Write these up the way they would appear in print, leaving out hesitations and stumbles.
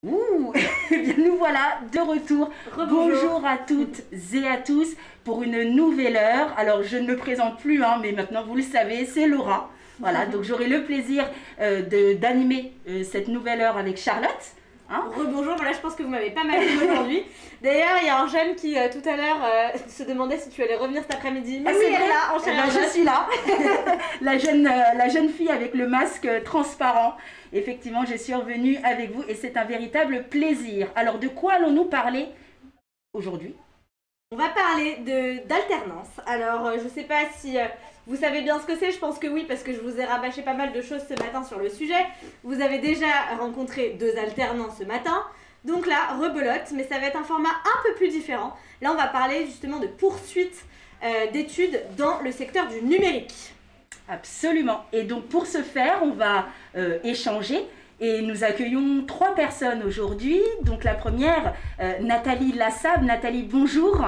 Ouh, eh bien nous voilà de retour. Rebonjour. Bonjour à toutes et à tous pour une nouvelle heure. Alors je ne me présente plus, hein, mais maintenant vous le savez, c'est Laura. Voilà, donc j'aurai le plaisir d'animer cette nouvelle heure avec Charlotte. Hein. Rebonjour, voilà, je pense que vous m'avez pas mal vu aujourd'hui. D'ailleurs, il y a un jeune qui tout à l'heure se demandait si tu allais revenir cet après-midi. Mais Ah, oui, c'est elle est vrai. là, en Eh chair ben, et je os. suis là, la jeune fille avec le masque transparent. Effectivement, je suis revenue avec vous et c'est un véritable plaisir. Alors de quoi allons-nous parler aujourd'hui? On va parler d'alternance. Alors, je sais pas si vous savez bien ce que c'est, je pense que oui, parce que je vous ai rabâché pas mal de choses ce matin sur le sujet. Vous avez déjà rencontré deux alternants ce matin. Donc là, rebelote, mais ça va être un format un peu plus différent. Là, on va parler justement de poursuite d'études dans le secteur du numérique. Absolument. Et donc pour ce faire, on va échanger et nous accueillons trois personnes aujourd'hui. Donc la première, Nathalie Lassab. Nathalie, bonjour.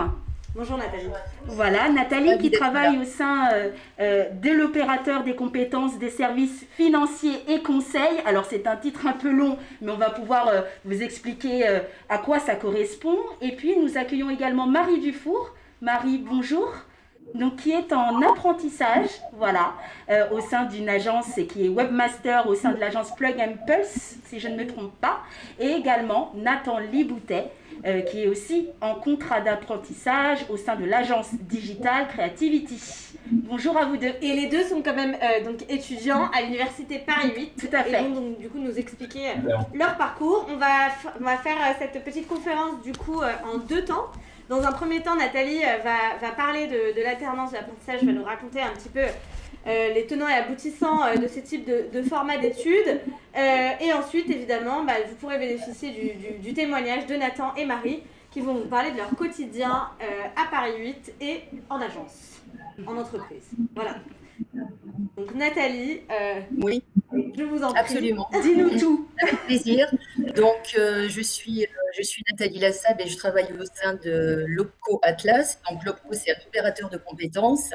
Bonjour Nathalie. Voilà, Nathalie qui travaille au sein de l'opérateur des compétences des services financiers et conseils. Alors c'est un titre un peu long, mais on va pouvoir vous expliquer à quoi ça correspond. Et puis nous accueillons également Marie Dufour. Marie, bonjour. Donc, qui est en apprentissage, voilà, au sein d'une agence et qui est webmaster au sein de l'agence Plug and Pulse, si je ne me trompe pas, et également Nathan Liboutet, qui est aussi en contrat d'apprentissage au sein de l'agence Digital Creativity. Bonjour à vous deux. Et les deux sont quand même donc étudiants à l'université Paris 8. Tout à fait. Et vont donc du coup nous expliquer leur parcours. On va faire cette petite conférence du coup en deux temps. Dans un premier temps, Nathalie va parler de l'alternance, de l'apprentissage, va nous raconter un petit peu les tenants et aboutissants de ce type de format d'études. Et ensuite, évidemment, vous pourrez bénéficier du témoignage de Nathan et Marie qui vont vous parler de leur quotidien à Paris 8 et en agence, en entreprise. Voilà. Donc Nathalie, oui, je vous en prie. absolument. Dis-nous tout. Avec plaisir. Donc, je suis Nathalie Lassab et je travaille au sein de l'OPCO Atlas. Donc, l'OPCO, c'est un opérateur de compétences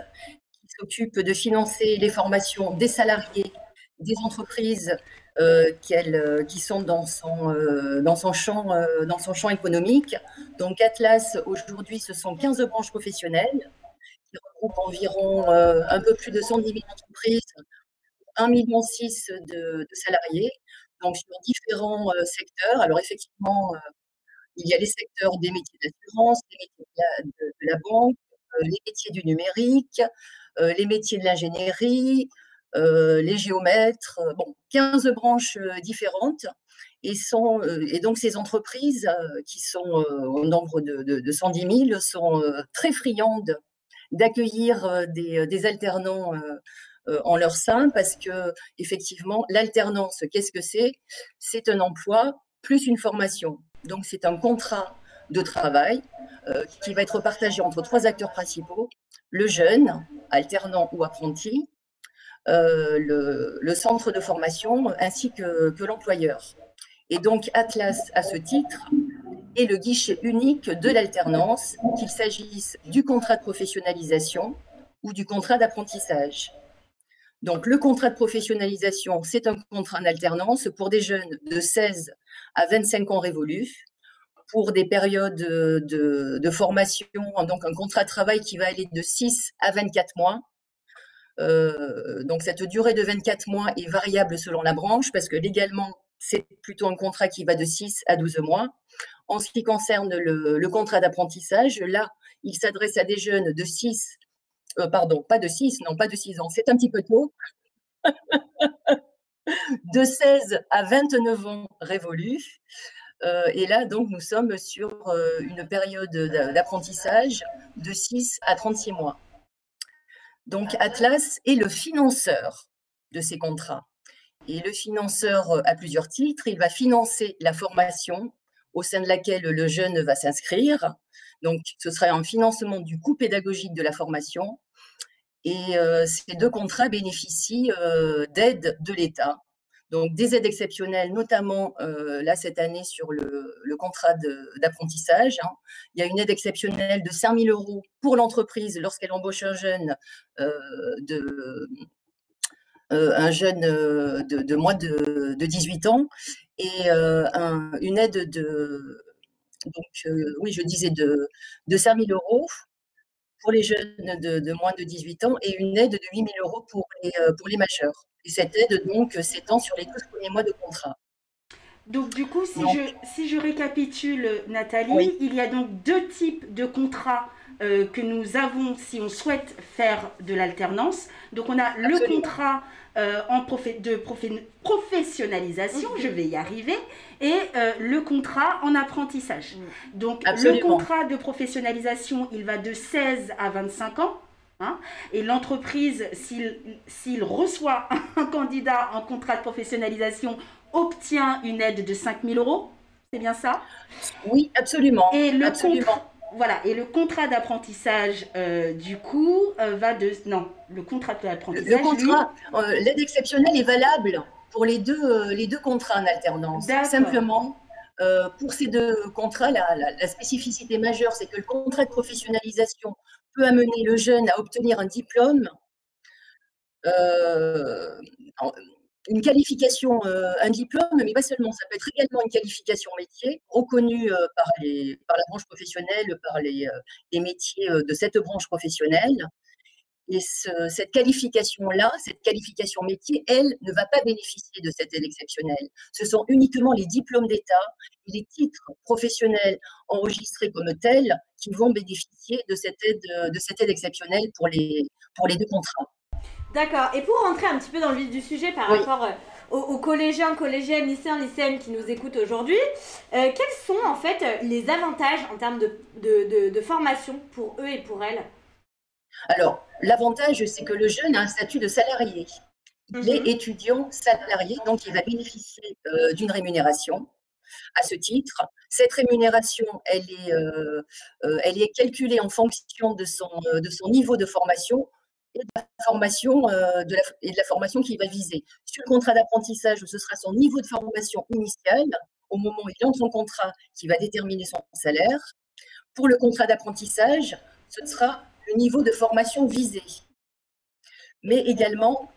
qui s'occupe de financer les formations des salariés, des entreprises qui sont dans son champ économique. Donc, Atlas, aujourd'hui, ce sont 15 branches professionnelles qui regroupent environ un peu plus de 110 000 entreprises, 1,6 million de salariés, donc sur différents secteurs. Alors effectivement, il y a les secteurs des métiers de l'assurance, les métiers de la banque, les métiers du numérique, les métiers de l'ingénierie, les géomètres, bon, 15 branches différentes. Et donc ces entreprises qui sont au nombre de 110 000 sont très friandes d'accueillir des alternants en leur sein parce que effectivement l'alternance, qu'est-ce que c'est? C'est un emploi plus une formation. Donc c'est un contrat de travail qui va être partagé entre trois acteurs principaux: le jeune, alternant ou apprenti, le centre de formation ainsi que l'employeur. Et donc Atlas, à ce titre, est le guichet unique de l'alternance, qu'il s'agisse du contrat de professionnalisation ou du contrat d'apprentissage. Donc, le contrat de professionnalisation, c'est un contrat en alternance pour des jeunes de 16 à 25 ans révolus, pour des périodes de formation, donc un contrat de travail qui va aller de 6 à 24 mois. Donc, cette durée de 24 mois est variable selon la branche, parce que légalement, c'est plutôt un contrat qui va de 6 à 12 mois. En ce qui concerne le contrat d'apprentissage, là, il s'adresse à des jeunes de 6, pardon, pas de 6, non, pas de 6 ans, c'est un petit peu tôt, de 16 à 29 ans révolus. Et là, donc, nous sommes sur une période d'apprentissage de 6 à 36 mois. Donc, Atlas est le financeur de ces contrats. Et le financeur a plusieurs titres. Il va financer la formation au sein de laquelle le jeune va s'inscrire. Donc, ce sera un financement du coût pédagogique de la formation. Et ces deux contrats bénéficient d'aides de l'État. Donc, des aides exceptionnelles, notamment là, cette année, sur le contrat d'apprentissage. Hein. Il y a une aide exceptionnelle de 5 000 € pour l'entreprise lorsqu'elle embauche un jeune un jeune de moins de 18 ans et une aide oui, je disais de 5 000 € pour les jeunes de moins de 18 ans et une aide de 8 000 € pour les majeurs. Et cette aide, donc, s'étend sur les 12 premiers mois de contrat. Donc, du coup, si je récapitule, Nathalie, oui. Il y a donc 2 types de contrats que nous avons si on souhaite faire de l'alternance. Donc, on a Absolument. Le contrat de professionnalisation, je vais y arriver, et le contrat en apprentissage. Donc, Absolument. Le contrat de professionnalisation, il va de 16 à 25 ans. Hein, et l'entreprise, s'il reçoit un candidat en contrat de professionnalisation, obtient une aide de 5 000 €. C'est bien ça? Oui, absolument. Et le contrat d'apprentissage, du coup, va de... Non, le contrat d'apprentissage, l'aide exceptionnelle est valable pour les deux contrats en alternance. Simplement, pour ces 2 contrats, la spécificité majeure, c'est que le contrat de professionnalisation peut amener le jeune à obtenir un diplôme, une qualification, un diplôme, mais pas seulement, ça peut être également une qualification métier reconnue par la branche professionnelle, par les métiers de cette branche professionnelle. Et cette qualification-là, cette qualification métier, elle ne va pas bénéficier de cette aide exceptionnelle. Ce sont uniquement les diplômes d'État et les titres professionnels enregistrés comme tels qui vont bénéficier de cette aide exceptionnelle pour les 2 contrats. D'accord. Et pour rentrer un petit peu dans le vif du sujet par rapport aux collégiens, collégiennes, lycéens, lycéennes qui nous écoutent aujourd'hui, quels sont en fait les avantages en termes de formation pour eux et pour elles? Alors, l'avantage, c'est que le jeune a un statut de salarié. Il est étudiant salarié, donc il va bénéficier d'une rémunération à ce titre. Cette rémunération, elle est calculée en fonction de son niveau de formation et de la formation qu'il va viser. Sur le contrat d'apprentissage, ce sera son niveau de formation initiale, au moment où il entre en contrat, qui va déterminer son salaire. Pour le contrat d'apprentissage, ce sera le niveau de formation visé. Mais également,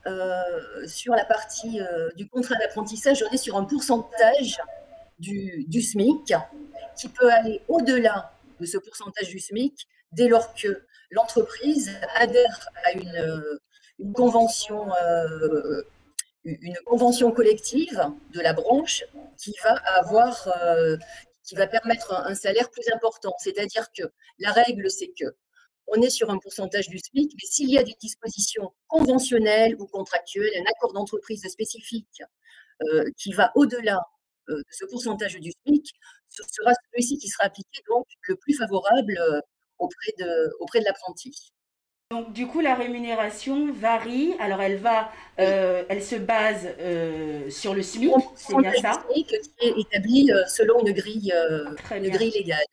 sur la partie du contrat d'apprentissage, on est sur un pourcentage du SMIC qui peut aller au-delà de ce pourcentage du SMIC dès lors que l'entreprise adhère à une convention collective de la branche qui va permettre un salaire plus important. C'est-à-dire que la règle, c'est que on est sur un pourcentage du SMIC, mais s'il y a des dispositions conventionnelles ou contractuelles, un accord d'entreprise spécifique qui va au-delà de ce pourcentage du SMIC, ce sera celui-ci qui sera appliqué, donc le plus favorable auprès de l'apprenti. Donc, du coup, la rémunération varie. Alors, elle se base sur le SMIC, c'est bien ça? Le SMIC qui est établi selon une grille légale.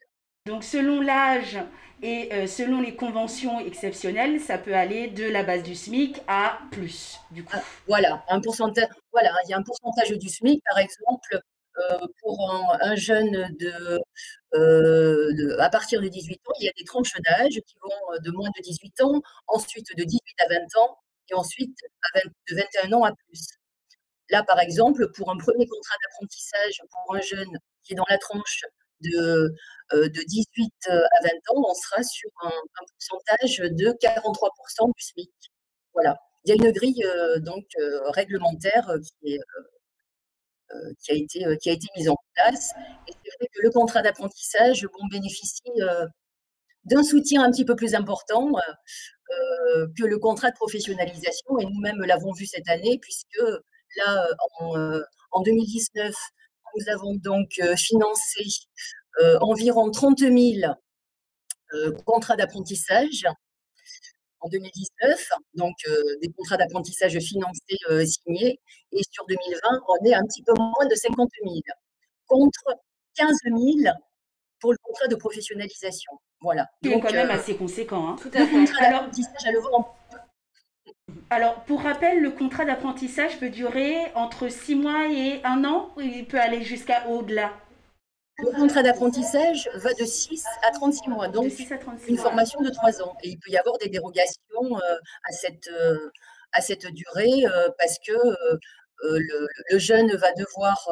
Donc, selon l'âge et selon les conventions exceptionnelles, ça peut aller de la base du SMIC à plus, du coup. Voilà, il y a un pourcentage du SMIC, par exemple, pour un jeune à partir de 18 ans, il y a des tranches d'âge qui vont de moins de 18 ans, ensuite de 18 à 20 ans, et ensuite de 21 ans à plus. Là, par exemple, pour un premier contrat d'apprentissage pour un jeune qui est dans la tranche de 18 à 20 ans, on sera sur un pourcentage de 43% du SMIC. Voilà. Il y a une grille réglementaire qui a été mise en place. Et c'est vrai que le contrat d'apprentissage bénéficie d'un soutien un petit peu plus important que le contrat de professionnalisation. Et nous-mêmes l'avons vu cette année, puisque là, en 2019, nous avons donc financé environ 30 000 contrats d'apprentissage en 2019, donc des contrats d'apprentissage financés signés. Et sur 2020, on est un petit peu moins de 50 000, contre 15 000 pour le contrat de professionnalisation. Voilà. C'est quand même assez conséquent. Hein. Tout à fait. Le contrat d'apprentissage à l'œuvre. Alors, pour rappel, le contrat d'apprentissage peut durer entre 6 mois et 1 an, ou il peut aller jusqu'à au-delà? Le contrat d'apprentissage va de 6 à 36 mois, donc une formation de 3 ans. Et il peut y avoir des dérogations à cette durée parce que le jeune va devoir,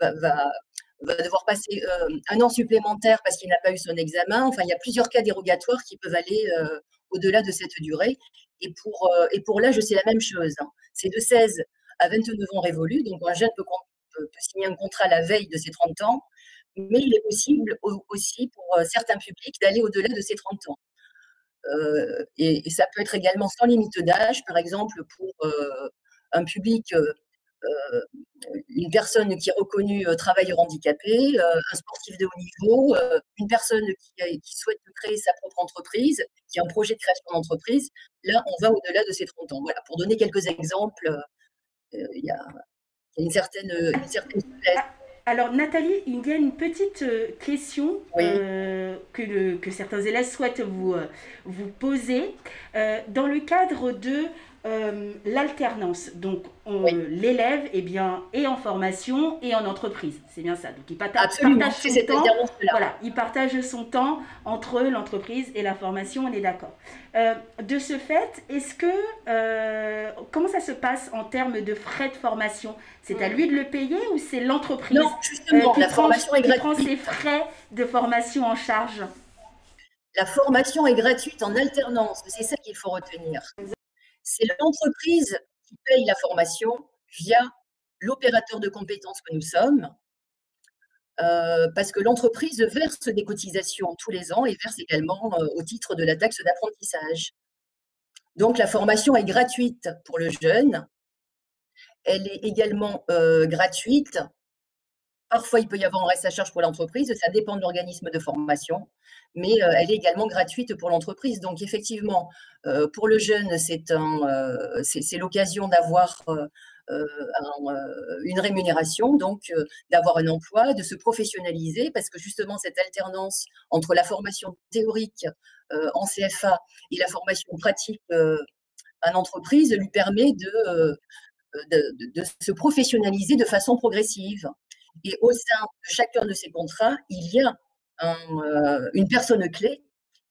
va devoir passer un an supplémentaire parce qu'il n'a pas eu son examen. Enfin, il y a plusieurs cas dérogatoires qui peuvent aller au-delà de cette durée. Et pour l'âge, c'est la même chose, hein. C'est de 16 à 29 ans révolus. Donc, un jeune peut signer un contrat la veille de ses 30 ans, mais il est possible aussi pour certains publics d'aller au-delà de ses 30 ans. Et ça peut être également sans limite d'âge, par exemple pour un public, une personne qui est reconnue travailleur handicapé, un sportif de haut niveau, une personne qui souhaite créer sa propre entreprise, qui a un projet de création d'entreprise. Là, on va au-delà de ses 30 ans. Voilà, pour donner quelques exemples, il y a une certaine souplesse. Alors Nathalie, il y a une petite question que certains élèves souhaitent vous poser. Dans le cadre de l'alternance, donc l'élève est en formation et en entreprise, c'est bien ça. Donc il partage son temps. Voilà, il partage son temps entre l'entreprise et la formation, on est d'accord. De ce fait, est-ce que comment ça se passe en termes de frais de formation? C'est à lui de le payer ou c'est l'entreprise la formation est gratuite. Qui prend ses frais de formation en charge? La formation est gratuite en alternance, c'est ça qu'il faut retenir. C'est l'entreprise qui paye la formation via l'opérateur de compétences que nous sommes, parce que l'entreprise verse des cotisations tous les ans et verse également au titre de la taxe d'apprentissage. Donc, la formation est gratuite pour le jeune. Elle est également gratuite. Parfois, il peut y avoir un reste à charge pour l'entreprise, ça dépend de l'organisme de formation, mais elle est également gratuite pour l'entreprise. Donc, effectivement, pour le jeune, c'est l'occasion d'avoir une rémunération, donc d'avoir un emploi, de se professionnaliser, parce que justement, cette alternance entre la formation théorique en CFA et la formation pratique en entreprise lui permet de se professionnaliser de façon progressive. Et au sein de chacun de ces contrats, il y a une personne clé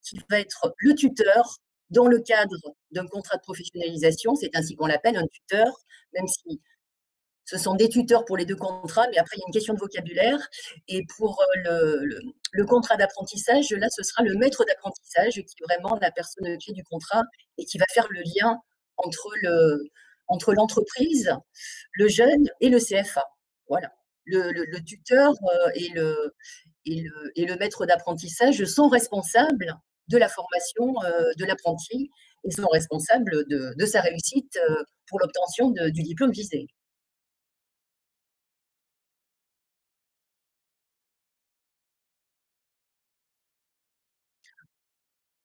qui va être le tuteur dans le cadre d'un contrat de professionnalisation. C'est ainsi qu'on l'appelle, un tuteur, même si ce sont des tuteurs pour les deux contrats, mais après, il y a une question de vocabulaire. Et pour le contrat d'apprentissage, là, ce sera le maître d'apprentissage qui est vraiment la personne clé du contrat et qui va faire le lien entre l'entreprise, le jeune et le CFA. Voilà. Le tuteur et le maître d'apprentissage sont responsables de la formation de l'apprenti et sont responsables de sa réussite pour l'obtention du diplôme visé.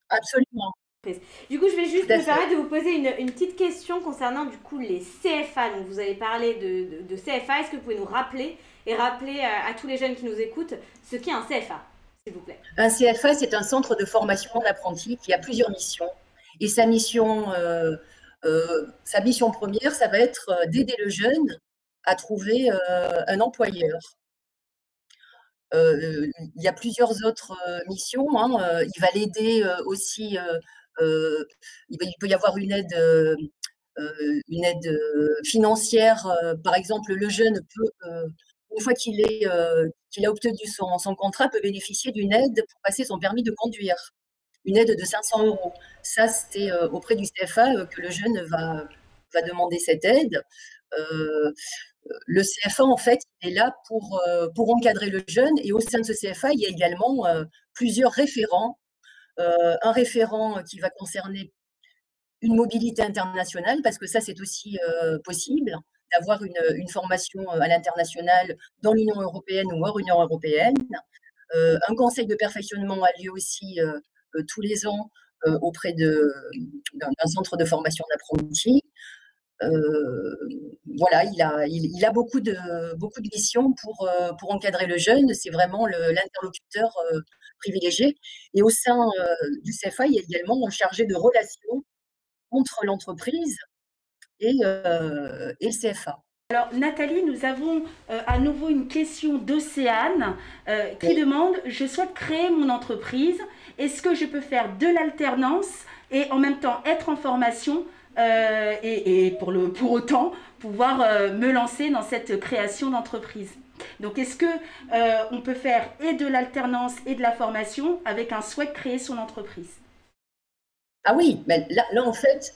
Absolument. Du coup, je vais juste me permettre de vous poser une petite question concernant du coup les CFA. Donc, vous avez parlé de CFA. Est-ce que vous pouvez nous rappeler à tous les jeunes qui nous écoutent ce qu'est un CFA, s'il vous plaît? Un CFA, c'est un centre de formation d'apprentis qui a plusieurs missions. Et sa mission première, ça va être d'aider le jeune à trouver un employeur. Il y a plusieurs autres missions. Il va l'aider aussi. Il peut y avoir une aide financière. Par exemple, le jeune peut, une fois qu'il a obtenu son contrat, peut bénéficier d'une aide pour passer son permis de conduire. Une aide de 500 €. Ça, c'est auprès du CFA que le jeune va demander cette aide. Le CFA, en fait, il est là pour encadrer le jeune. Et au sein de ce CFA, il y a également plusieurs référents. Un référent qui va concerner une mobilité internationale, parce que ça, c'est aussi possible, d'avoir une formation à l'international dans l'Union européenne ou hors Union européenne. Un conseil de perfectionnement a lieu aussi tous les ans auprès d'un centre de formation d'apprentis. Voilà, il a beaucoup de missions pour encadrer le jeune. C'est vraiment l'interlocuteur privilégié. Et au sein du CFA, il y a également un chargé de relations entre l'entreprise et le CFA. Alors Nathalie, nous avons à nouveau une question d'Océane qui demande « Je souhaite créer mon entreprise. Est-ce que je peux faire de l'alternance et en même temps être en formation et pour autant pouvoir me lancer dans cette création d'entreprise. Donc, est-ce que on peut faire et de l'alternance et de la formation avec un souhait de créer son entreprise? Ah oui, mais là en fait,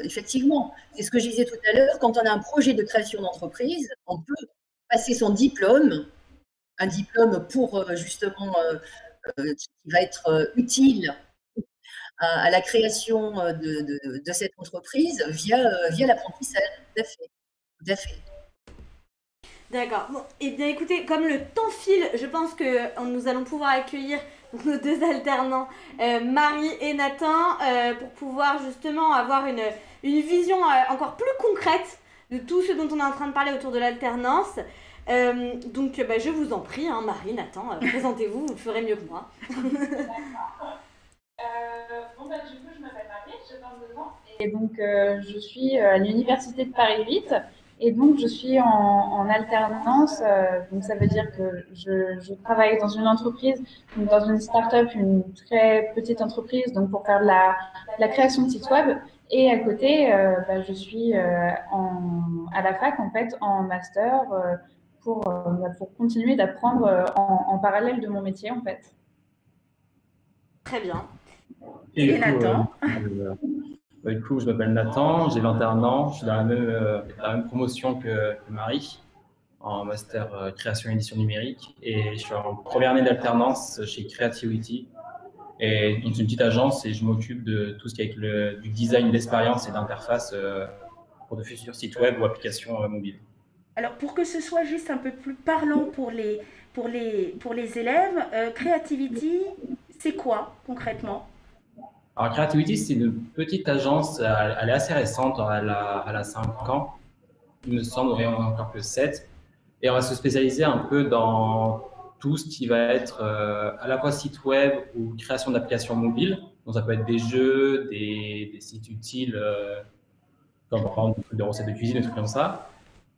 effectivement, c'est ce que je disais tout à l'heure, quand on a un projet de création d'entreprise, on peut passer son diplôme, un diplôme pour justement qui va être utile à la création de cette entreprise via l'apprentissage. Tout à fait. Tout à fait. D'accord. Bon, eh bien écoutez, comme le temps file, je pense que nous allons pouvoir accueillir nos deux alternants, Marie et Nathan, pour pouvoir justement avoir une vision encore plus concrète de tout ce dont on est en train de parler autour de l'alternance. Donc je vous en prie, hein, Marie, Nathan, présentez-vous, vous le ferez mieux que moi. Du coup, je m'appelle Marie, j'ai 22 ans. Et donc, je suis à l'Université de Paris 8. Et donc, je suis en alternance. Donc, ça veut dire que je travaille dans une entreprise, donc dans une start-up, une très petite entreprise, donc pour faire de la création de sites web. Et à côté, je suis à la fac, en fait, en master pour continuer d'apprendre en parallèle de mon métier, en fait. Très bien. Et Nathan du coup, je m'appelle Nathan, j'ai 21 ans, je suis dans la même promotion que Marie, en master création et édition numérique, et je suis en première année d'alternance chez Creativity, et dans une petite agence, et je m'occupe de tout ce qui est avec du design d'expérience et d'interface pour de futurs sites web ou applications mobiles. Alors, pour que ce soit juste un peu plus parlant pour les élèves, Creativity, c'est quoi concrètement? Alors, Creativity, c'est une petite agence, elle est assez récente, elle a 5 ans, il me semble, on en a encore que 7. Et on va se spécialiser un peu dans tout ce qui va être à la fois site web ou création d'applications mobiles. Donc, ça peut être des jeux, des sites utiles, comme par exemple des recettes de cuisine, des trucs comme ça.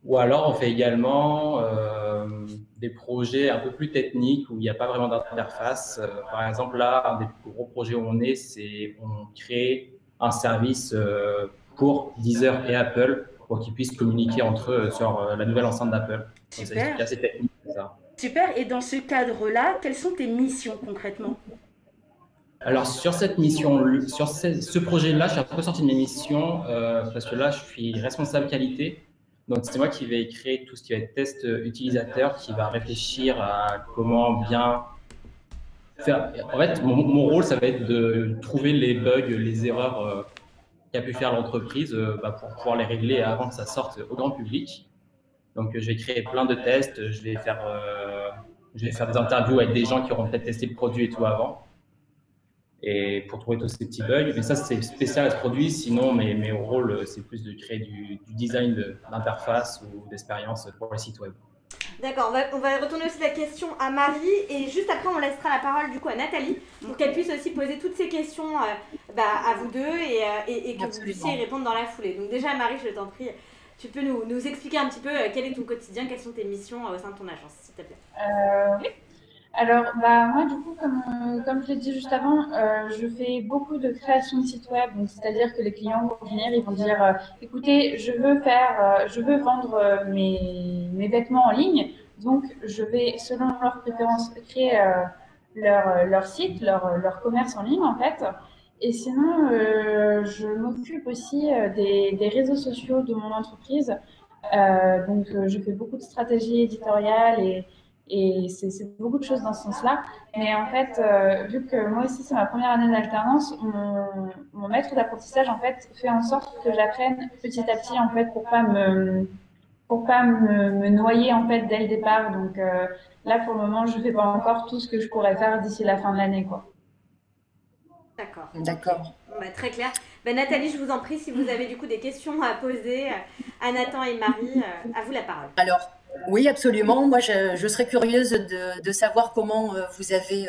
Ou alors, on fait également des projets un peu plus techniques où il n'y a pas vraiment d'interface. Par exemple, là, un des plus gros projets où c'est on crée un service pour Deezer et Apple pour qu'ils puissent communiquer entre eux sur la nouvelle enceinte d'Apple. Super. C'est assez technique, ça. Super. Et dans ce cadre-là, quelles sont tes missions concrètement? Alors, sur cette mission, sur ce projet-là, je suis un peu sorti de mes missions parce que là, je suis responsable qualité. Donc, c'est moi qui vais créer tout ce qui va être test utilisateur, qui va réfléchir à comment bien faire. En fait, mon rôle, ça va être de trouver les bugs, les erreurs qu'a pu faire l'entreprise pour pouvoir les régler avant que ça sorte au grand public. Donc, je vais créer plein de tests, je vais faire des interviews avec des gens qui auront peut-être testé le produit et tout avant. Et pour trouver tous ces petits bugs. Mais ça, c'est spécial à ce produit. Sinon, mes rôles, c'est plus de créer du design d'interface ou d'expérience pour les sites web. D'accord, on va retourner aussi la question à Marie et juste après, on laissera la parole du coup à Nathalie pour qu'elle puisse aussi poser toutes ces questions à vous deux et que vous puissiez y répondre dans la foulée. Donc déjà, Marie, je t'en prie, tu peux nous expliquer un petit peu quel est ton quotidien, quelles sont tes missions au sein de ton agence, s'il te plaît. Oui. Alors, moi, du coup, comme je l'ai dit juste avant, je fais beaucoup de création de sites web. C'est-à-dire que les clients vont venir, ils vont dire écoutez, je veux vendre mes vêtements en ligne. Donc, je vais, selon leurs préférences, créer leur site, leur commerce en ligne, en fait. Et sinon, je m'occupe aussi des réseaux sociaux de mon entreprise. Donc, je fais beaucoup de stratégies éditoriales et c'est beaucoup de choses dans ce sens-là. Mais en fait, vu que moi aussi, c'est ma première année d'alternance, mon maître d'apprentissage, en fait, fait en sorte que j'apprenne petit à petit, en fait, pour pas me noyer, en fait, dès le départ. Donc là, pour le moment, je fais pas encore tout ce que je pourrais faire d'ici la fin de l'année, quoi. D'accord. D'accord. Très clair. Nathalie, je vous en prie, si vous avez du coup des questions à poser à Nathan et Marie, à vous la parole. Alors, oui, absolument. Moi, je serais curieuse de savoir comment vous avez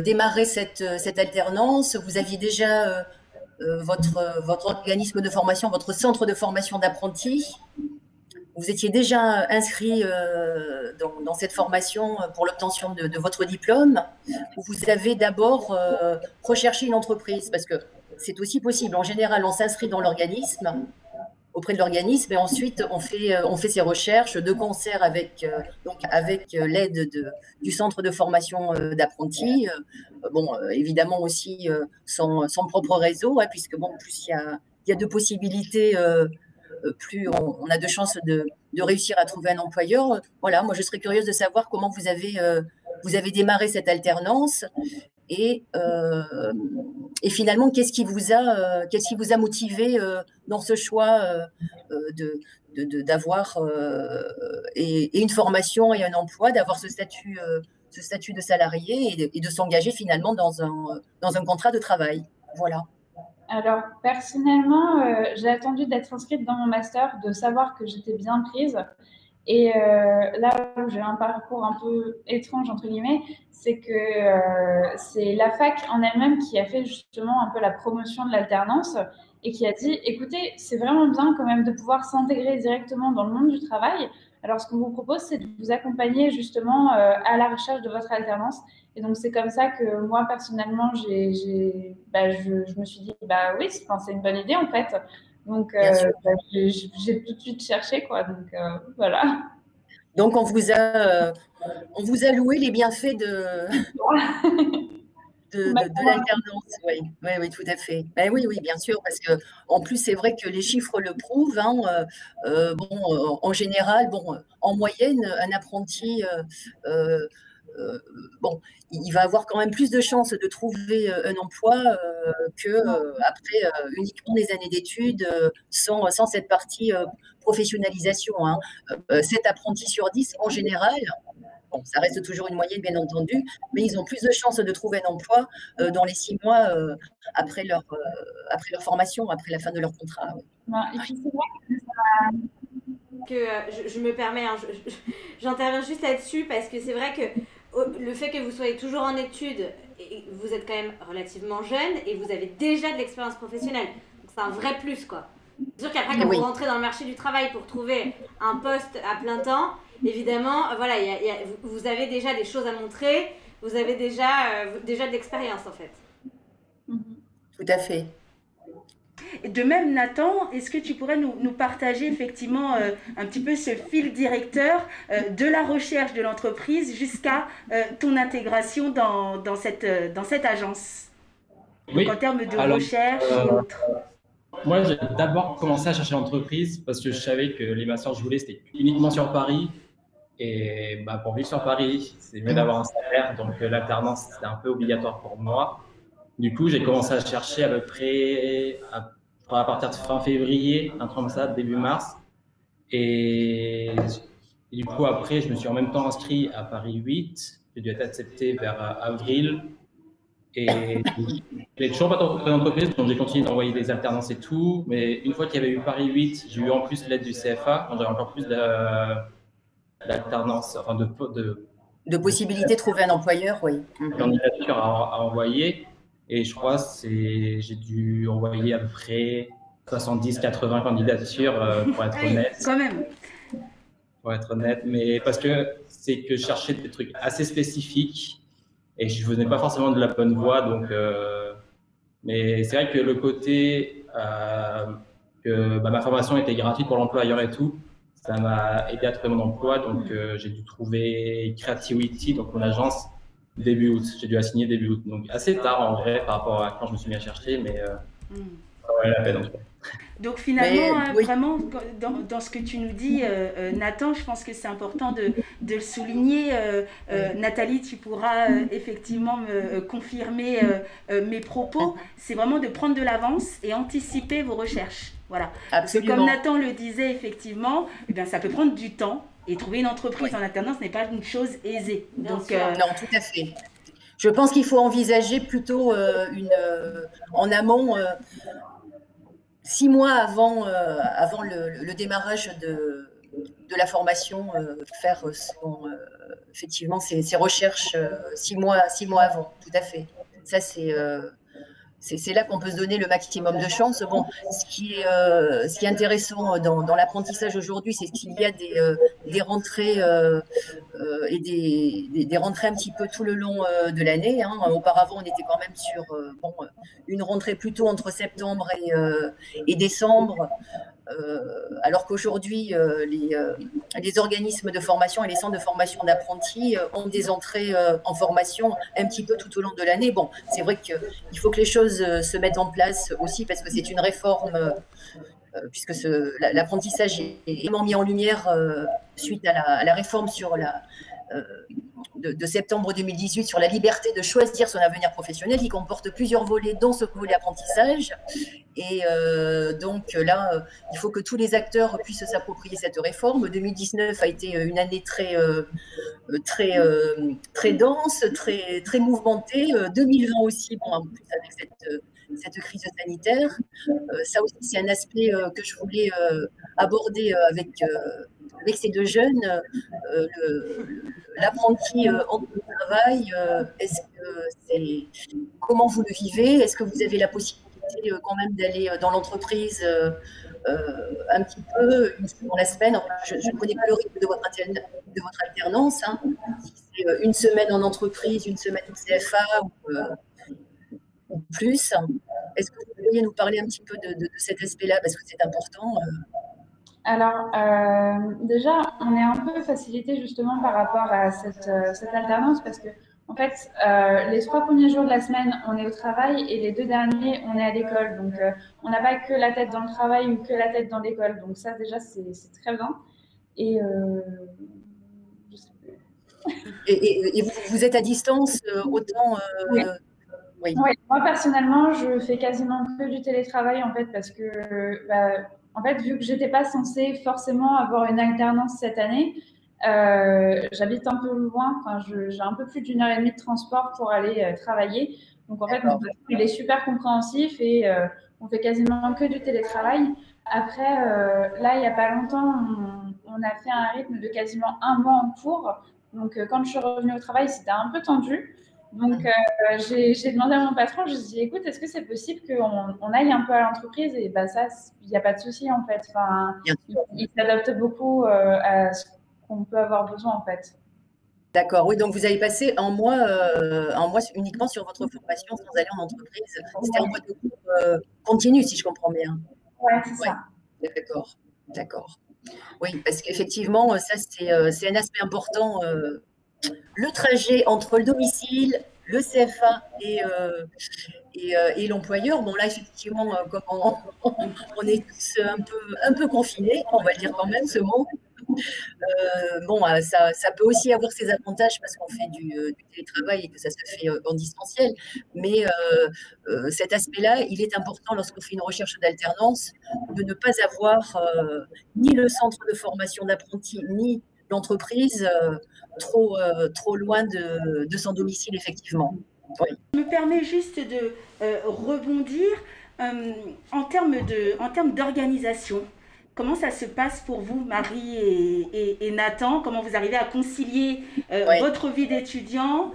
démarré cette alternance. Vous aviez déjà votre organisme de formation, votre centre de formation d'apprentis. Vous étiez déjà inscrit dans cette formation pour l'obtention de votre diplôme, ou vous avez d'abord recherché une entreprise? Parce que c'est aussi possible. En général, on s'inscrit dans l'organisme, auprès de l'organisme, et ensuite on fait ses recherches de concert avec l'aide du centre de formation d'apprentis. Évidemment aussi son propre réseau, hein, puisque plus il y a de possibilités, plus on a de chances de réussir à trouver un employeur. Voilà, moi je serais curieuse de savoir comment vous avez démarré cette alternance. Et finalement, qu'est-ce qui vous a motivé dans ce choix d'avoir et une formation et un emploi, d'avoir ce statut de salarié et de s'engager finalement dans un contrat de travail. Voilà. Alors, personnellement, j'ai attendu d'être inscrite dans mon master, de savoir que j'étais bien prise. Et là où j'ai un parcours un peu étrange, entre guillemets, c'est que c'est la fac en elle-même qui a fait justement un peu la promotion de l'alternance et qui a dit, écoutez, c'est vraiment bien quand même de pouvoir s'intégrer directement dans le monde du travail. Alors, ce qu'on vous propose, c'est de vous accompagner justement à la recherche de votre alternance. Et donc, c'est comme ça que moi, personnellement, je me suis dit, bah oui, c'est une bonne idée en fait. Donc, j'ai tout de suite cherché, quoi. Donc, voilà. Donc, on vous a loué les bienfaits de l'alternance. Oui, tout à fait. Ben oui, bien sûr, parce que en plus, c'est vrai que les chiffres le prouvent. Hein, en général, en moyenne, un apprenti, il va avoir quand même plus de chances de trouver un emploi que après uniquement des années d'études sans cette partie professionnalisation. Hein. 7 apprentis sur 10 en général. Bon, ça reste toujours une moyenne, bien entendu, mais ils ont plus de chances de trouver un emploi dans les 6 mois après leur formation, après la fin de leur contrat. Et puis, c'est vrai que je me permets, hein, j'interviens juste là-dessus parce que c'est vrai que le fait que vous soyez toujours en études, et vous êtes quand même relativement jeune et vous avez déjà de l'expérience professionnelle. Donc c'est un vrai plus, quoi. C'est sûr qu'après, quand vous rentrez dans le marché du travail pour trouver un poste à plein temps, évidemment, voilà, vous avez déjà des choses à montrer, vous avez déjà de l'expérience, en fait. Tout à fait. De même, Nathan, est-ce que tu pourrais nous partager effectivement un petit peu ce fil directeur de la recherche de l'entreprise jusqu'à ton intégration dans cette agence? Oui. Donc, en termes de recherche et autres. Moi, j'ai d'abord commencé à chercher l'entreprise parce que je savais que les masters que je voulais, c'était uniquement sur Paris. Et pour vivre sur Paris, c'est mieux d'avoir un salaire. Donc, l'alternance, c'était un peu obligatoire pour moi. Du coup, j'ai commencé à chercher à peu près à partir de fin février, un truc comme ça, début mars. Et du coup, après, je me suis en même temps inscrit à Paris 8. J'ai dû être accepté vers avril. Et j'ai toujours pas trouvé d'entreprise, donc j'ai continué d'envoyer des alternances et tout. Mais une fois qu'il y avait eu Paris 8, j'ai eu en plus l'aide du CFA, donc j'avais encore plus d'alternance, enfin de possibilités de trouver un employeur, oui. Candidature à envoyer. Et je crois que j'ai dû envoyer à peu près 70-80 candidatures pour être honnête. Quand même. Pour être honnête, mais parce que c'est que je cherchais des trucs assez spécifiques et je venais pas forcément de la bonne voie. Donc, mais c'est vrai que le côté que ma formation était gratuite pour l'employeur et tout, ça m'a aidé à trouver mon emploi. Donc, j'ai dû trouver Creativity, donc mon agence, début août. J'ai dû la signer début août. Donc, assez tard en vrai par rapport à quand je me suis mis à chercher, mais ça valait la peine en tout cas. Donc finalement, vraiment, dans ce que tu nous dis, Nathan, je pense que c'est important de le souligner. Nathalie, tu pourras effectivement me confirmer mes propos. C'est vraiment de prendre de l'avance et anticiper vos recherches. Voilà. Parce que comme Nathan le disait, effectivement, ça peut prendre du temps. Et trouver une entreprise en alternance n'est pas une chose aisée. Donc, non, tout à fait. Je pense qu'il faut envisager plutôt en amont, 6 mois avant le démarrage de la formation, faire effectivement ses recherches 6 mois avant, tout à fait. Ça, c'est là qu'on peut se donner le maximum de chance. Bon, ce qui est intéressant dans l'apprentissage aujourd'hui, c'est qu'il y a des rentrées et des rentrées un petit peu tout le long de l'année. Hein. Auparavant, on était quand même sur une rentrée plutôt entre septembre et décembre. Alors qu'aujourd'hui, les organismes de formation et les centres de formation d'apprentis ont des entrées en formation un petit peu tout au long de l'année. Bon, c'est vrai qu'il faut que les choses se mettent en place aussi parce que c'est une réforme, puisque l'apprentissage est vraiment mis en lumière suite à la réforme sur de septembre 2018 sur la liberté de choisir son avenir professionnel, qui comporte plusieurs volets, dont ce volet apprentissage. Et donc là, il faut que tous les acteurs puissent s'approprier cette réforme. 2019 a été une année très dense, très mouvementée. 2020 aussi, bon, en plus avec cette crise sanitaire. Ça aussi, c'est un aspect que je voulais aborder avec ces deux jeunes. L'apprenti en travail, comment vous le vivez? Est-ce que vous avez la possibilité quand même d'aller dans l'entreprise un petit peu, une fois dans la semaine? Enfin, je ne connais pas le rythme de votre alternance. Hein. Si c'est une semaine en entreprise, une semaine au CFA ou plus. Est-ce que vous pourriez nous parler un petit peu de cet aspect-là, parce que c'est important? Alors, déjà, on est un peu facilité justement par rapport à cette alternance parce que, en fait, les 3 premiers jours de la semaine, on est au travail et les 2 derniers, on est à l'école. Donc, on n'a pas que la tête dans le travail ou que la tête dans l'école. Donc, ça, déjà, c'est très bien. Et je sais plus. Et vous êtes à distance autant Oui. Oui. Oui, moi personnellement, je fais quasiment que du télétravail en fait parce que, en fait, vu que j'étais pas censée forcément avoir une alternance cette année, j'habite un peu loin. Enfin, j'ai un peu plus d'1 heure et demie de transport pour aller travailler. Donc en fait, mon patron, il est super compréhensif et on fait quasiment que du télétravail. Après, là, il n'y a pas longtemps, on a fait un rythme de quasiment 1 mois en cours. Donc quand je suis revenue au travail, c'était un peu tendu. Donc, j'ai demandé à mon patron, je lui ai dit, écoute, est-ce que c'est possible qu'on aille un peu à l'entreprise? Et bah, ça, il n'y a pas de souci, en fait. Enfin, il s'adapte beaucoup à ce qu'on peut avoir besoin, en fait. D'accord, oui, donc vous avez passé un mois uniquement sur votre formation sans aller en entreprise. C'était un mois de cours continu, si je comprends bien. Oui, c'est ça. D'accord. Oui, parce qu'effectivement, ça, c'est un aspect important. Le trajet entre le domicile, le CFA et l'employeur. Bon, là, effectivement, comme on est tous un peu confinés, on va dire quand même ce mot. Bon, ça peut aussi avoir ses avantages parce qu'on fait du télétravail et que ça se fait en distanciel. Mais cet aspect-là, il est important lorsqu'on fait une recherche d'alternance de ne pas avoir ni le centre de formation d'apprentis, ni l'entreprise trop loin de son domicile, effectivement. Oui. Je me permets juste de rebondir en termes d'organisation. Comment ça se passe pour vous, Marie et Nathan? Comment vous arrivez à concilier votre vie d'étudiant,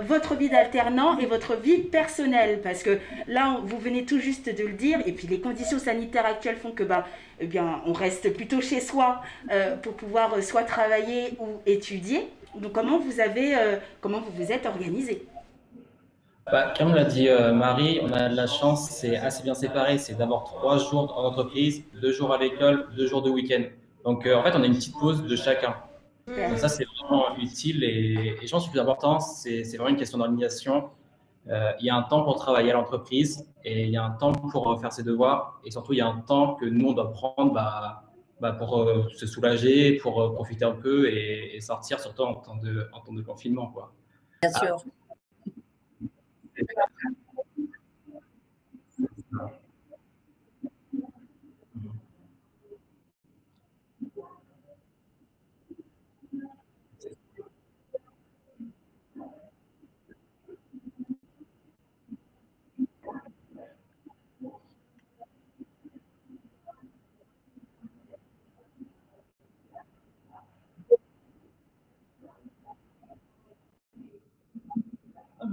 votre vie d'alternant et votre vie personnelle? Parce que là, vous venez tout juste de le dire, et puis les conditions sanitaires actuelles font que eh bien, on reste plutôt chez soi pour pouvoir soit travailler ou étudier. Donc comment vous vous êtes organisé? Comme l'a dit Marie, on a de la chance, c'est assez bien séparé. C'est d'abord 3 jours en entreprise, 2 jours à l'école, 2 jours de week-end. Donc en fait, on a une petite pause de chacun. Donc ça, c'est vraiment utile et je pense que le plus important, c'est vraiment une question d'organisation. Il y a un temps pour travailler à l'entreprise et il y a un temps pour faire ses devoirs et surtout, il y a un temps que nous, on doit prendre pour se soulager, pour profiter un peu et sortir, surtout en temps de confinement, quoi. Bien sûr.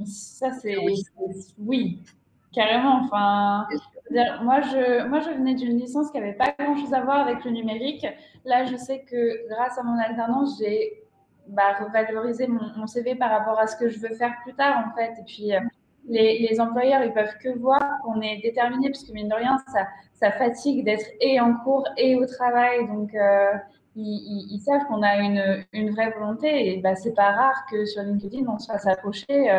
Ça, c'est oui, Carrément. Enfin, moi, je venais d'une licence qui n'avait pas grand-chose à voir avec le numérique. Là, je sais que grâce à mon alternance, j'ai revalorisé mon CV par rapport à ce que je veux faire plus tard, en fait. Et puis, les employeurs, ils peuvent que voir qu'on est déterminé, parce que mine de rien, ça fatigue d'être et en cours et au travail. Donc, ils savent qu'on a une vraie volonté. Et c'est pas rare que sur LinkedIn, on se fasse approcher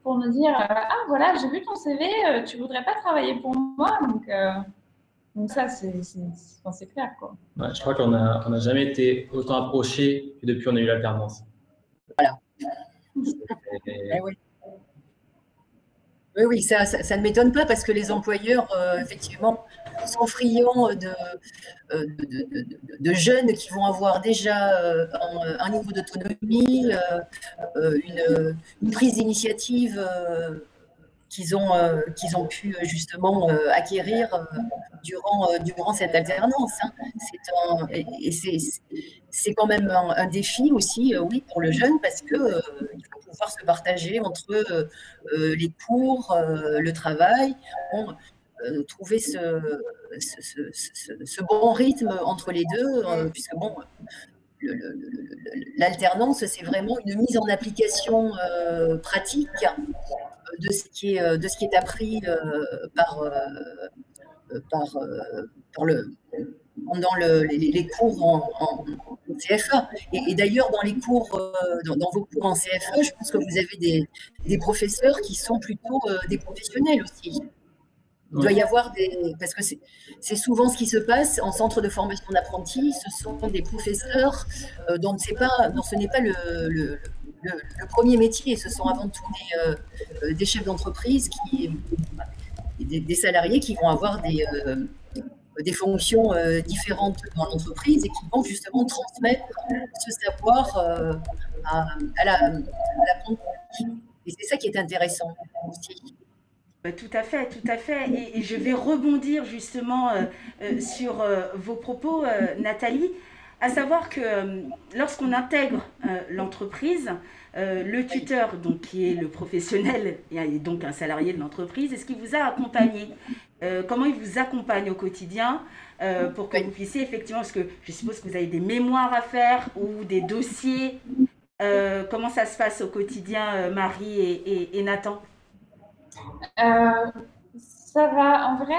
pour nous dire ah voilà, j'ai vu ton CV, tu voudrais pas travailler pour moi, donc ça c'est clair quoi. Ouais, je crois qu'on n'a jamais été autant approchés que depuis on a eu l'alternance. Voilà. Oui, ça ne m'étonne pas parce que les employeurs, effectivement, sont friands de jeunes qui vont avoir déjà un niveau d'autonomie, une prise d'initiative qu'ils ont pu justement acquérir durant cette alternance. Hein. C'est quand même un défi aussi, oui, pour le jeune, parce que il faut pouvoir se partager entre les cours, le travail, trouver ce bon rythme entre les deux, puisque bon, l'alternance, c'est vraiment une mise en application pratique de ce qui est appris pendant les cours en CFA. Et d'ailleurs, dans les cours, dans vos cours en CFA, je pense que vous avez des professeurs qui sont plutôt des professionnels aussi. Il doit y avoir parce que c'est souvent ce qui se passe en centre de formation d'apprentis. Ce sont des professeurs dont ce n'est pas le premier métier. Ce sont avant tout des chefs d'entreprise, des salariés qui vont avoir des fonctions différentes dans l'entreprise et qui vont justement transmettre ce savoir à l'apprenti. Et c'est ça qui est intéressant aussi. Tout à fait, tout à fait. Et je vais rebondir justement sur vos propos, Nathalie, à savoir que lorsqu'on intègre l'entreprise, le tuteur, donc, qui est le professionnel et donc un salarié de l'entreprise, est-ce qu'il vous a accompagné? Comment il vous accompagne au quotidien pour que vous puissiez effectivement, parce que je suppose que vous avez des mémoires à faire ou des dossiers. Comment ça se passe au quotidien, Marie et Nathan? Ça va, en vrai,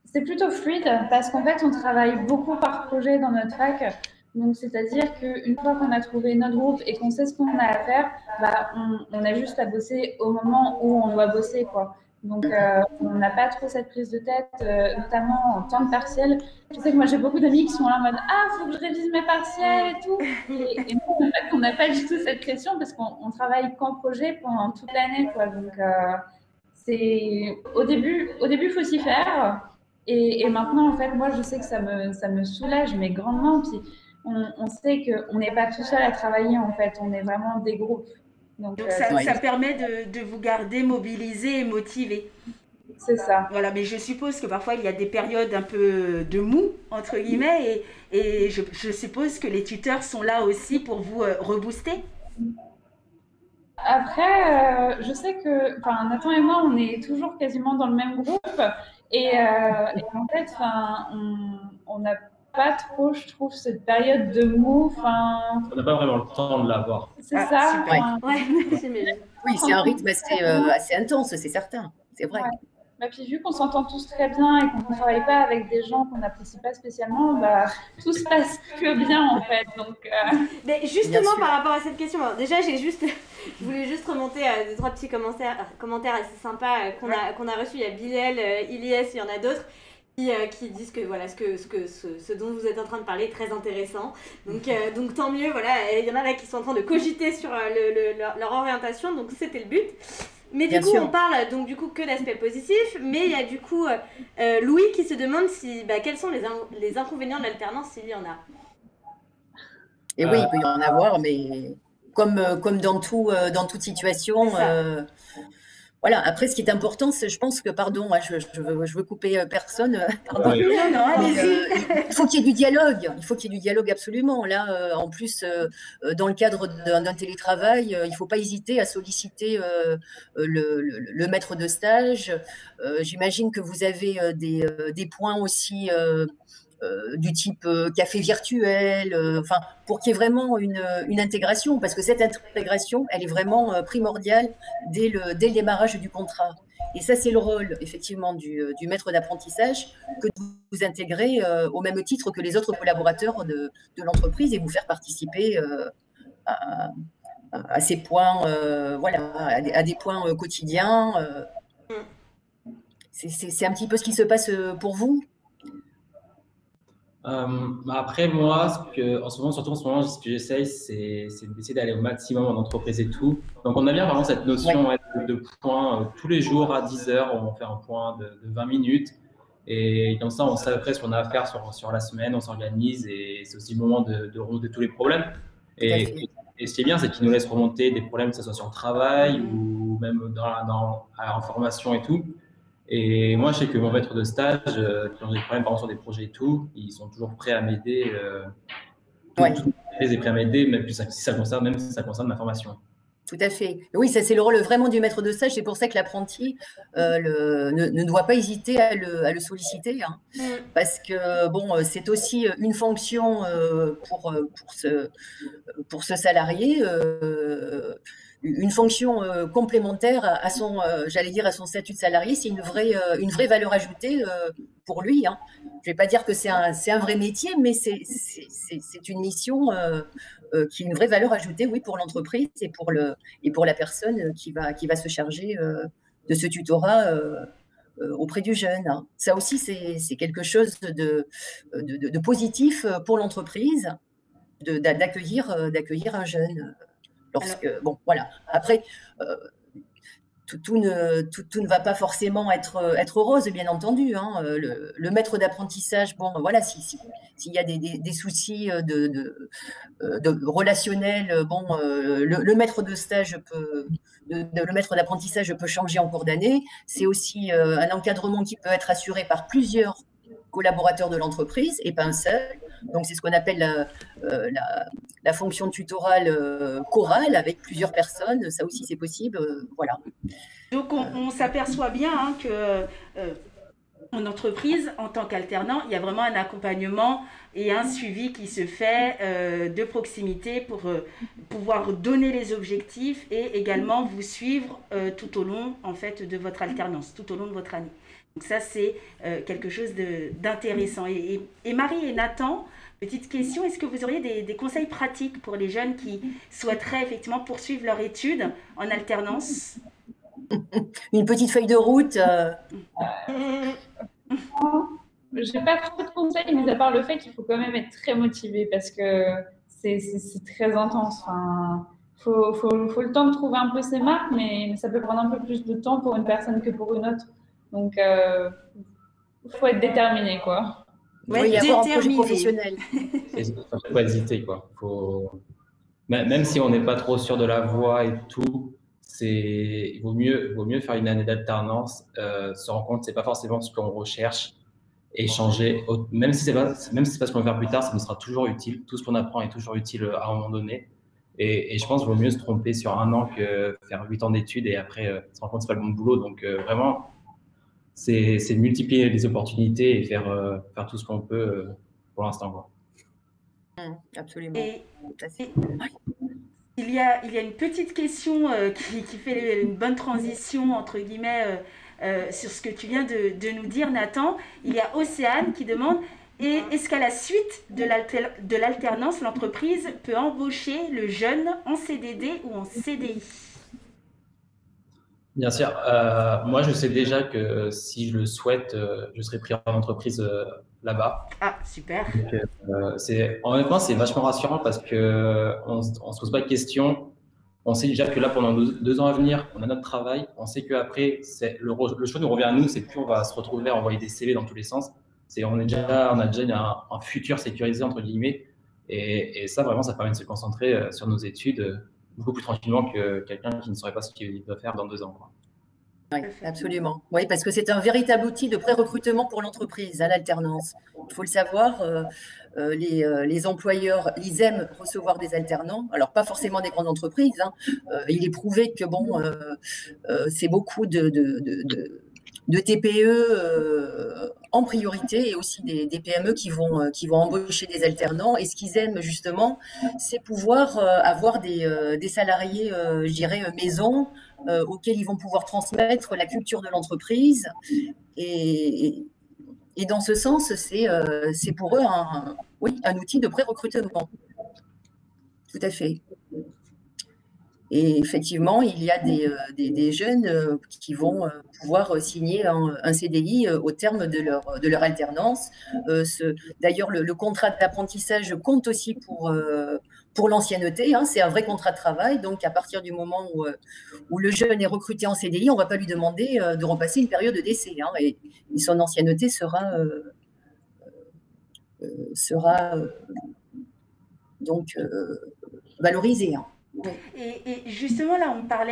c'est plutôt fluide parce qu'en fait, on travaille beaucoup par projet dans notre fac. Donc, c'est-à-dire qu'une fois qu'on a trouvé notre groupe et qu'on sait ce qu'on a à faire, on a juste à bosser au moment où on doit bosser, quoi. Donc, on n'a pas trop cette prise de tête, notamment en temps de partiel. Je sais que moi, j'ai beaucoup d'amis qui sont là en mode « Ah, il faut que je révise mes partiels et tout ». Et nous, on n'a pas du tout cette pression parce qu'on travaille qu'en projet pendant toute l'année, quoi. Donc, au début, il faut s'y faire. Et maintenant, en fait, moi, je sais que ça me soulage, mais grandement. Puis, on sait qu'on n'est pas tout seul à travailler, en fait. On est vraiment des groupes. Donc ça permet de vous garder mobilisé et motivé. C'est ça. Voilà, mais je suppose que parfois, il y a des périodes un peu de mou, entre guillemets, et je suppose que les tuteurs sont là aussi pour vous rebooster. Après, je sais que Nathan et moi, on est toujours quasiment dans le même groupe. Et en fait, on n'a pas trop, je trouve, cette période de mou. On n'a pas vraiment le temps de l'avoir. C'est ça. Oui, c'est un rythme assez intense, c'est certain. C'est vrai. Ouais. Puis vu qu'on s'entend tous très bien et qu'on ne travaille pas avec des gens qu'on n'apprécie pas spécialement, tout se passe que bien en fait. Donc, Mais justement par rapport à cette question, déjà je voulais juste remonter à 2-3 petits commentaires assez sympas qu'on a reçus. Il y a Bilal, Ilyes, il y en a d'autres qui disent que voilà ce dont vous êtes en train de parler est très intéressant. Donc tant mieux, voilà. Il y en a là qui sont en train de cogiter sur leur orientation, donc c'était le but. Mais du coup, on parle donc du coup que d'aspect positif, mais il y a du coup Louis qui se demande quels sont les inconvénients de l'alternance s'il y en a. Et oui, il peut y en avoir, mais comme dans toute situation, Voilà. Après, ce qui est important, c'est, je pense que, pardon, hein, je veux couper personne, pardon. Oui. Mais, il faut qu'il y ait du dialogue. Il faut qu'il y ait du dialogue absolument. Là, en plus, dans le cadre d'un télétravail, il ne faut pas hésiter à solliciter le maître de stage. J'imagine que vous avez des points aussi du type café virtuel, enfin, pour qu'il y ait vraiment une intégration, parce que cette intégration, elle est vraiment primordiale dès le démarrage du contrat. Et ça, c'est le rôle, effectivement, du maître d'apprentissage, que de vous intégrer au même titre que les autres collaborateurs de l'entreprise et vous faire participer à ces points, voilà, à des points quotidiens. C'est un petit peu ce qui se passe pour vous. Après, moi, surtout en ce moment, ce que j'essaye, c'est d'essayer d'aller au maximum en entreprise et tout. Donc, on a bien vraiment cette notion de points. Tous les jours à 10 heures, on fait un point de 20 minutes. Et comme ça, on sait après ce qu'on a à faire sur la semaine, on s'organise et c'est aussi le moment de remonter tous les problèmes. Et ce qui est bien, c'est qu'ils nous laissent remonter des problèmes, que ce soit sur le travail ou même en formation et tout. Et moi, je sais que mon maître de stage, quand j'ai des problèmes par exemple sur des projets et tout, ils sont toujours prêts à m'aider. Tout est prêt à m'aider, même si ça concerne ma formation. Tout à fait. Oui, ça c'est le rôle vraiment du maître de stage. C'est pour ça que l'apprenti ne doit pas hésiter à le solliciter, hein, parce que bon, c'est aussi une fonction pour ce salarié. Une fonction complémentaire à son, j'allais dire, à son statut de salarié, c'est une vraie valeur ajoutée pour lui, hein. Je vais pas dire que c'est un vrai métier, mais c'est une mission qui a une vraie valeur ajoutée, oui, pour l'entreprise et pour la personne qui va se charger de ce tutorat auprès du jeune, hein. Ça aussi, c'est quelque chose de positif pour l'entreprise d'accueillir un jeune. Bon, voilà. Après, tout ne va pas forcément être rose, bien entendu, hein. Le maître d'apprentissage, bon, voilà, s'il y a des soucis de relationnels, bon, le maître de stage le maître d'apprentissage peut changer en cours d'année. C'est aussi un encadrement qui peut être assuré par plusieurs collaborateurs de l'entreprise et pas un seul. Donc, c'est ce qu'on appelle la fonction tutorale chorale avec plusieurs personnes. Ça aussi, c'est possible. Voilà. Donc, on s'aperçoit bien hein, que en entreprise, en tant qu'alternant, il y a vraiment un accompagnement et un suivi qui se fait de proximité pour pouvoir donner les objectifs et également vous suivre tout au long en fait, de votre alternance, tout au long de votre année. Donc ça, c'est quelque chose d'intéressant. Et Marie et Nathan, petite question, est-ce que vous auriez des conseils pratiques pour les jeunes qui souhaiteraient effectivement poursuivre leur étude en alternance? Une petite feuille de route Je n'ai pas trop de conseils, mais à part le fait qu'il faut quand même être très motivé parce que c'est très intense. Enfin, faut le temps de trouver un peu ses marques, mais ça peut prendre un peu plus de temps pour une personne que pour une autre. Donc, il faut être déterminé, quoi. Ouais, il y a avoir un projet professionnel. Il ne faut pas hésiter, quoi. Même si on n'est pas trop sûr de la voie et tout, il vaut mieux faire une année d'alternance, se rendre compte que ce n'est pas forcément ce qu'on recherche et changer. Même si c'est pas ce qu'on va faire plus tard, ça nous sera toujours utile. Tout ce qu'on apprend est toujours utile à un moment donné. Et je pense qu'il vaut mieux se tromper sur un an que faire 8 ans d'études et après se rendre compte que ce n'est pas le bon boulot. Donc, vraiment, c'est multiplier les opportunités et faire tout ce qu'on peut pour l'instant. Absolument. Il y a une petite question qui fait une bonne transition, entre guillemets, sur ce que tu viens de nous dire, Nathan. Il y a Océane qui demande est-ce qu'à la suite de l'alternance, l'entreprise peut embaucher le jeune en CDD ou en CDI? Bien sûr. Moi, je sais déjà que si je le souhaite, je serai pris en entreprise là-bas. Ah, super. Donc, honnêtement, c'est vachement rassurant parce qu'on ne se pose pas de questions. On sait déjà que là, pendant 2 ans à venir, on a notre travail. On sait qu'après, le choix nous revient à nous. C'est plus on va se retrouver à envoyer des CV dans tous les sens. On a déjà un futur sécurisé, entre guillemets. Et ça, vraiment, ça permet de se concentrer sur nos études beaucoup plus tranquillement que quelqu'un qui ne saurait pas ce qu'il doit faire dans 2 ans, quoi. Oui, absolument. Oui, parce que c'est un véritable outil de pré-recrutement pour l'entreprise, à l'alternance. Il faut le savoir, les employeurs, ils aiment recevoir des alternants. Alors, pas forcément des grandes entreprises, hein. Il est prouvé que, bon, c'est beaucoup de TPE en priorité et aussi des PME qui vont embaucher des alternants. Et ce qu'ils aiment justement, c'est pouvoir avoir des salariés, je dirais, maison, auxquels ils vont pouvoir transmettre la culture de l'entreprise. Et dans ce sens, c'est pour eux un outil de pré-recrutement. Tout à fait. Et effectivement, il y a des jeunes qui vont pouvoir signer un CDI au terme de leur alternance. D'ailleurs, le contrat d'apprentissage compte aussi pour l'ancienneté, hein. C'est un vrai contrat de travail. Donc, à partir du moment où le jeune est recruté en CDI, on ne va pas lui demander de repasser une période d'essai, hein, et son ancienneté sera donc valorisée, hein. Et justement, là, on parle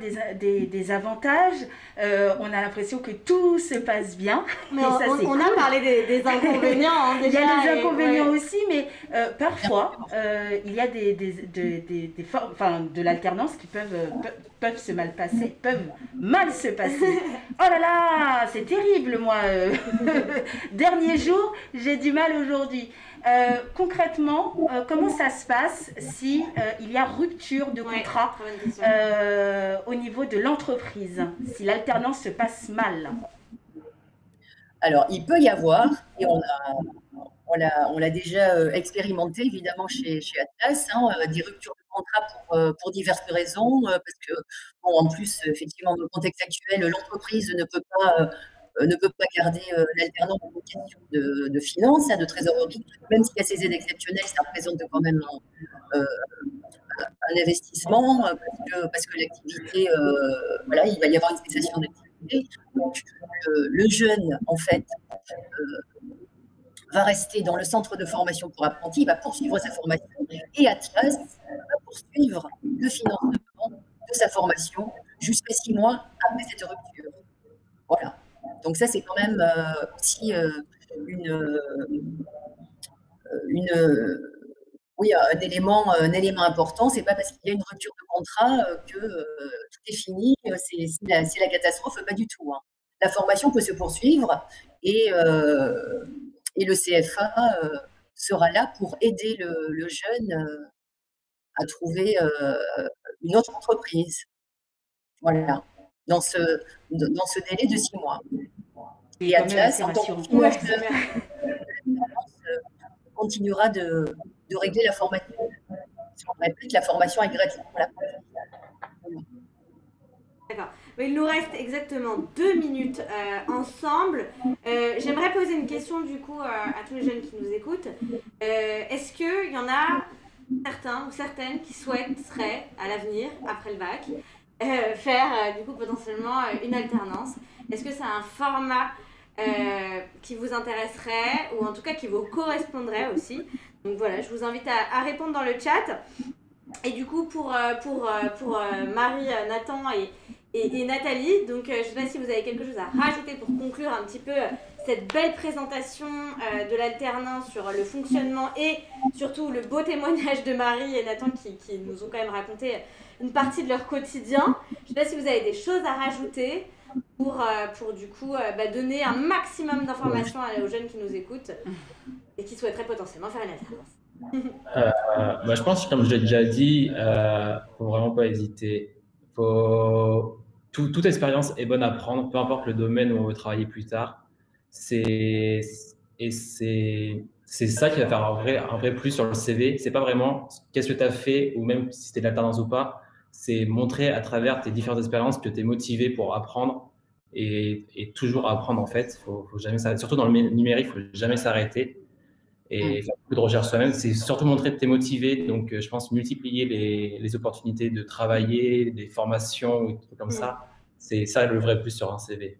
des avantages. On a l'impression que tout se passe bien. Mais on a parlé des inconvénients, hein, déjà. Il y a des inconvénients aussi, mais parfois, il y a de l'alternance qui peuvent mal se passer. Oh là là, c'est terrible, moi. Dernier jour, j'ai du mal aujourd'hui. Concrètement, comment ça se passe si il y a rupture de contrat au niveau de l'entreprise, si l'alternance se passe mal? Alors, il peut y avoir, et on l'a déjà expérimenté évidemment chez Atlas, hein, des ruptures de contrat pour diverses raisons, parce que, bon, en plus, effectivement, dans le contexte actuel, l'entreprise ne peut pas garder l'alternant pour une question de finances, de trésorerie, même s'il y a ces aides exceptionnelles, ça représente quand même un investissement, parce que l'activité, voilà, il va y avoir une cessation d'activité. Donc, le jeune, en fait, va rester dans le centre de formation pour apprentis, il va poursuivre sa formation, et Atlas va poursuivre le financement de sa formation jusqu'à 6 mois après cette rupture. Voilà. Donc ça, c'est quand même aussi un élément important. C'est pas parce qu'il y a une rupture de contrat que tout est fini, c'est la catastrophe, pas du tout, hein. La formation peut se poursuivre et le CFA sera là pour aider le jeune à trouver une autre entreprise. Voilà, dans ce délai de 6 mois. Et Atlas, en tant qu'employeur, continuera de régler la formation. On répète, la formation est gratuite pour l'apprenti. D'accord. Il nous reste exactement 2 minutes ensemble. J'aimerais poser une question du coup à tous les jeunes qui nous écoutent. Est-ce qu'il y en a certains ou certaines qui souhaiteraient à l'avenir, après le bac, faire du coup potentiellement une alternance? Est-ce que c'est un format qui vous intéresserait ou en tout cas qui vous correspondrait aussi? Donc voilà, je vous invite à répondre dans le chat. Et du coup pour Marie, Nathan et Nathalie, donc je ne sais pas si vous avez quelque chose à rajouter pour conclure un petit peu cette belle présentation de l'alternance sur le fonctionnement et surtout le beau témoignage de Marie et Nathan qui nous ont quand même raconté une partie de leur quotidien. Je ne sais pas si vous avez des choses à rajouter pour du coup donner un maximum d'informations aux jeunes qui nous écoutent et qui souhaiteraient potentiellement faire une alternance. Je pense, comme je l'ai déjà dit, faut vraiment pas hésiter. Toute expérience est bonne à prendre, peu importe le domaine où on veut travailler plus tard. C'est ça qui va faire un vrai plus sur le CV. C'est pas vraiment qu'est-ce que tu as fait ou même si c'était de l'alternance ou pas. C'est montrer à travers tes différentes expériences que tu es motivé pour apprendre et toujours apprendre en fait. Faut jamais s'arrêter. Surtout dans le numérique, il ne faut jamais s'arrêter. Et faire beaucoup de recherche soi-même, c'est surtout montrer que tu es motivé. Donc, je pense multiplier les opportunités de travailler, des formations ou des trucs comme ça. C'est ça le vrai plus sur un CV.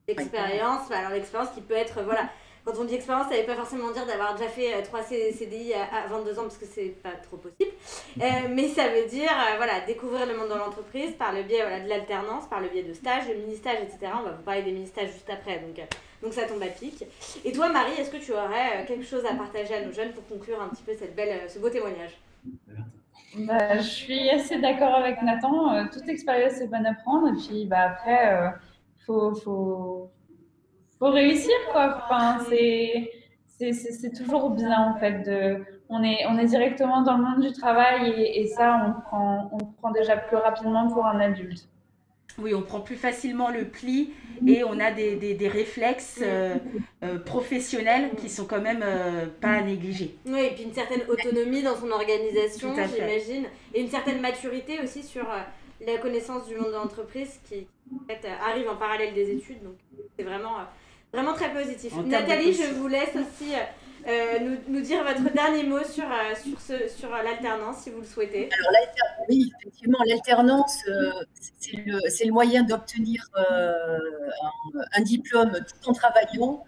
L'expérience, alors l'expérience qui peut être, voilà, quand on dit expérience, ça ne veut pas forcément dire d'avoir déjà fait 3 CDI à 22 ans, parce que c'est pas trop possible. Mais ça veut dire voilà, découvrir le monde de l'entreprise par le biais de l'alternance, par le biais de stages, de mini-stages, etc. On va vous parler des mini-stages juste après, donc ça tombe à pic. Et toi, Marie, est-ce que tu aurais quelque chose à partager à nos jeunes pour conclure un petit peu ce beau témoignage? Je suis assez d'accord avec Nathan. Toute expérience est bonne à prendre. Et puis après, faut réussir, quoi. Enfin, c'est toujours bien, en fait. On est directement dans le monde du travail et ça, on prend déjà plus rapidement pour un adulte. Oui, on prend plus facilement le pli et on a des réflexes professionnels qui sont quand même pas à négliger. Oui, et puis une certaine autonomie dans son organisation, j'imagine, et une certaine maturité aussi sur la connaissance du monde de l'entreprise qui en fait, arrive en parallèle des études. Donc c'est vraiment très positif. Nathalie, je vous laisse aussi nous dire votre dernier mot sur l'alternance, si vous le souhaitez. Alors, oui, effectivement, l'alternance, c'est le moyen d'obtenir un diplôme tout en travaillant,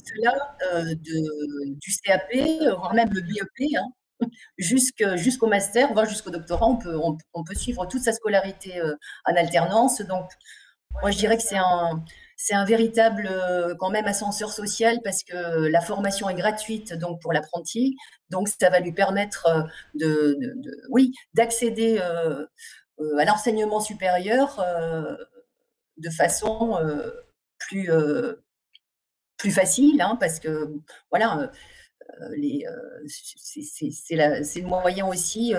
cela du CAP, voire même le BEP, hein, jusqu'au master, voire jusqu'au doctorat. On peut suivre toute sa scolarité en alternance. Donc, moi, je dirais que c'est un véritable quand même ascenseur social parce que la formation est gratuite donc pour l'apprenti, donc ça va lui permettre d'accéder à l'enseignement supérieur de façon plus facile, hein, parce que voilà, c'est le moyen aussi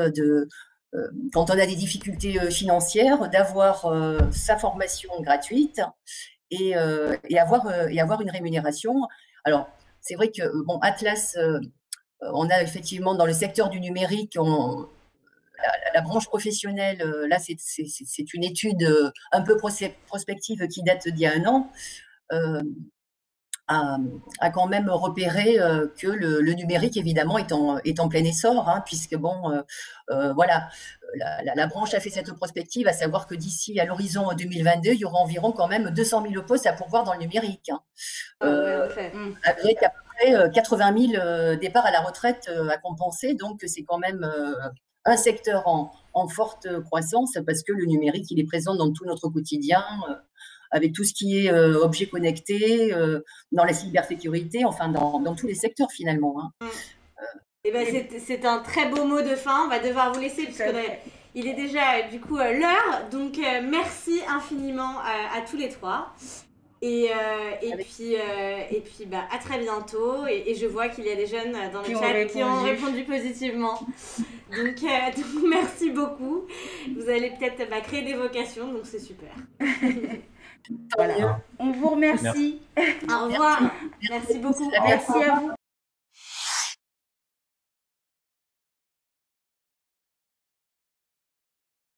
quand on a des difficultés financières, d'avoir sa formation gratuite et avoir une rémunération. Alors, c'est vrai que, bon, Atlas, on a effectivement dans le secteur du numérique, la branche professionnelle, là, c'est une étude un peu prospective qui date d'il y a 1 an, a quand même repéré que le numérique, évidemment, est en plein essor, hein, puisque, bon, voilà, la branche a fait cette prospective, à savoir que d'ici à l'horizon 2022, il y aura environ quand même 200 000 postes à pourvoir dans le numérique. Hein. Avec à peu près 80 000 départs à la retraite à compenser, donc c'est quand même un secteur en forte croissance, parce que le numérique, il est présent dans tout notre quotidien, avec tout ce qui est objets connectés, dans la cybersécurité, enfin dans tous les secteurs finalement. Hein. Eh ben, c'est un très beau mot de fin. On va devoir vous laisser parce qu'il est déjà du coup l'heure. Donc merci infiniment à tous les 3. Et puis bah, à très bientôt. Et je vois qu'il y a des jeunes dans le chat qui ont répondu positivement. Donc merci beaucoup. Vous allez peut-être créer des vocations, donc c'est super. Voilà. On vous remercie. Au revoir. Merci beaucoup. Merci à vous.